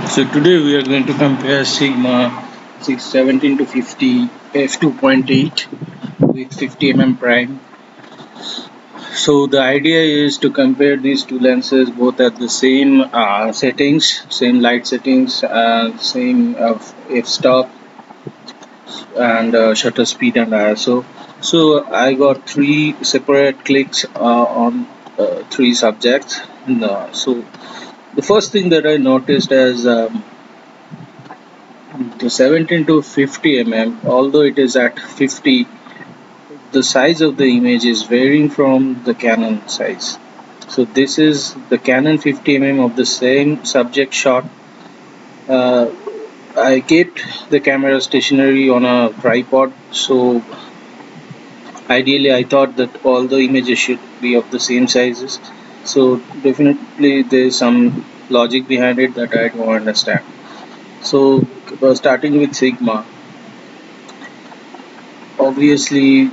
So today we are going to compare Sigma 617 to 50 f2.8 with 50 prime. So the idea is to compare these two lenses both at the same settings, same light settings, same f-stop and shutter speed and ISO. So I got three separate clicks on three subjects. So the first thing that I noticed as the 17 to 50 although it is at 50, the size of the image is varying from the Canon size. So this is the Canon 50 of the same subject shot. Uh, I kept the camera stationary on a tripod, so ideally I thought that all the images should be of the same sizes. So definitely there is some logic behind it that I don't understand. So starting with Sigma, obviously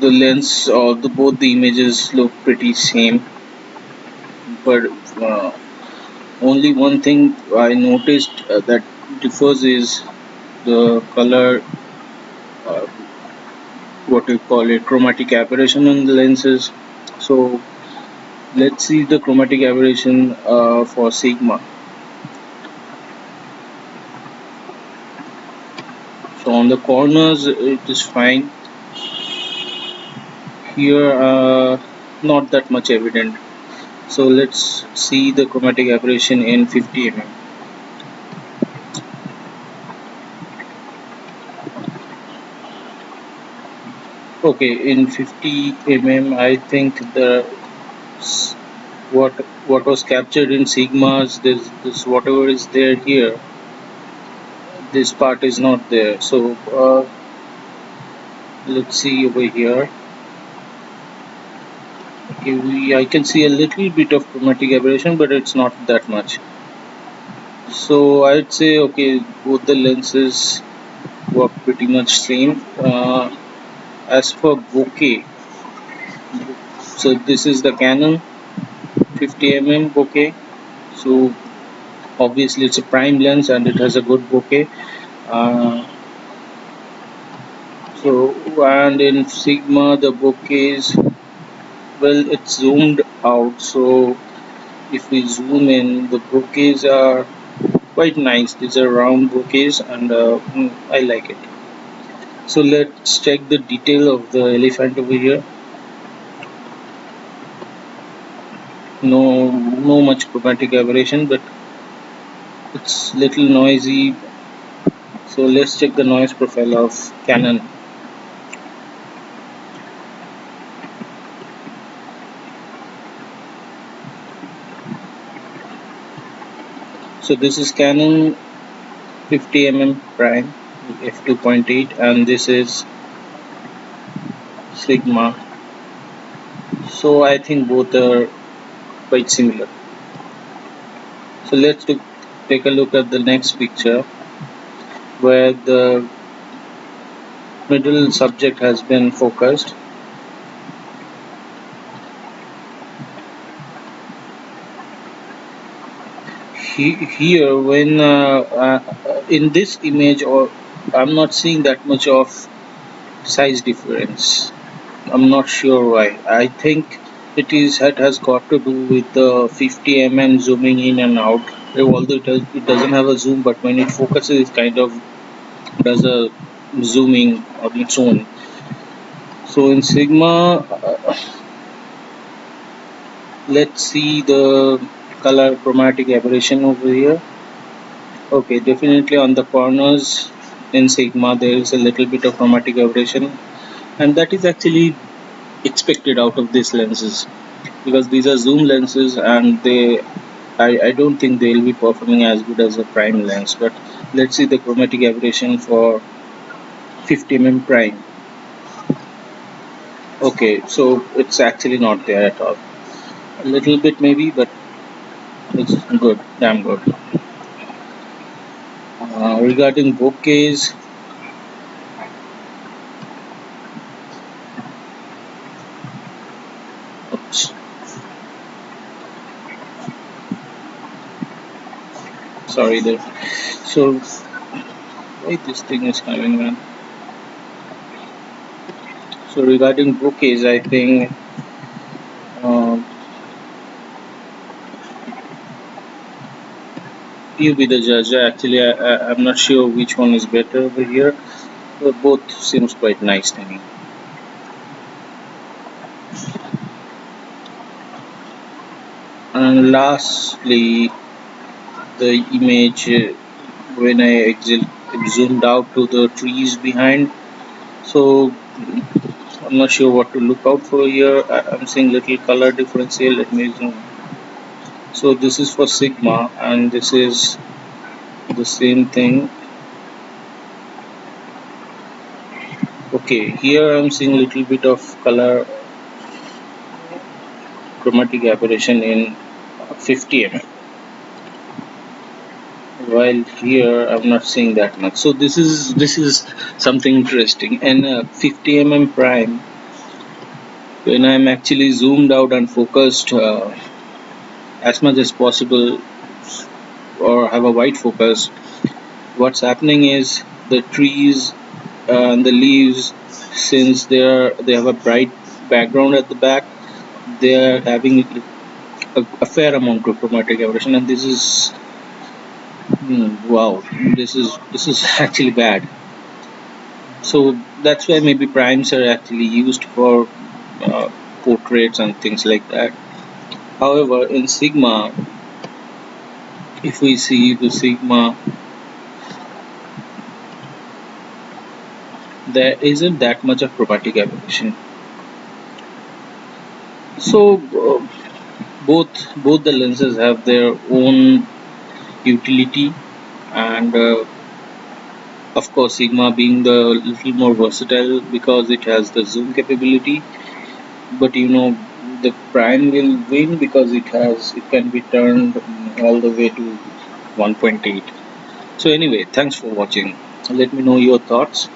the lens or both the images look pretty same, but only one thing I noticed that differs is the color, uh, what you call it, chromatic aberration on the lenses. So let's see the chromatic aberration for Sigma. So on the corners it is fine. Here not that much evident. So let's see the chromatic aberration in 50 Okay, in 50 I think the what what was captured in sigmas, this whatever is there here, this part is not there. So let's see over here. Okay, I can see a little bit of chromatic aberration, but it's not that much. So I'd say okay, both the lenses work pretty much same. As for bokeh, so this is the Canon 50 bokeh. So obviously it's a prime lens and it has a good bokeh. Uh, so and in Sigma the bokehs, well, it's zoomed out. So if we zoom in, the bokehs are quite nice. These are round bokehs and I like it. So let's check the detail of the elephant over here. No much chromatic aberration, but it's little noisy. So let's check the noise profile of Canon. So this is Canon 50 prime f2.8 and this is Sigma. So I think both are quite similar. So let's take a look at the next picture where the middle subject has been focused. Here when in this image, or I'm not seeing that much of size difference. I'm not sure why. I think it has got to do with the 50 zooming in and out. Although it doesn't have a zoom, but when it focuses, it kind of does a zooming on its own. So in Sigma, let's see the color chromatic aberration over here. Okay, definitely on the corners in Sigma there is a little bit of chromatic aberration, and that is actually expected out of these lenses because these are zoom lenses and I don't think they'll be performing as good as a prime lens. But let's see the chromatic aberration for 50 prime. Okay, so it's actually not there at all. A little bit maybe, but it's good, damn good. Regarding bokehs, oops. Sorry there. So why this thing is coming, man? So regarding bouquets, I think um, you be the judge. Actually, I'm not sure which one is better over here. But both seems quite nice to me. And lastly, the image when I zoomed out to the trees behind. So I'm not sure what to look out for here. I'm seeing little color difference here. Let me zoom. So this is for Sigma, and this is the same thing. Okay, here I'm seeing a little bit of color chromatic aberration in 50 mm, while here I'm not seeing that much. So this is something interesting. And 50 mm prime, when I'm actually zoomed out and focused as much as possible, or have a wide focus, what's happening is the trees and the leaves, since they have a bright background at the back, they are having a fair amount of chromatic aberration, and this is wow, this is actually bad. So that's why maybe primes are actually used for uh, portraits and things like that. However, in Sigma, if we see the Sigma, there isn't that much of chromatic aberration. So both the lenses have their own utility, and of course Sigma being the little more versatile because it has the zoom capability. But the prime will win because it can be turned all the way to 1.8. So anyway, thanks for watching. Let me know your thoughts.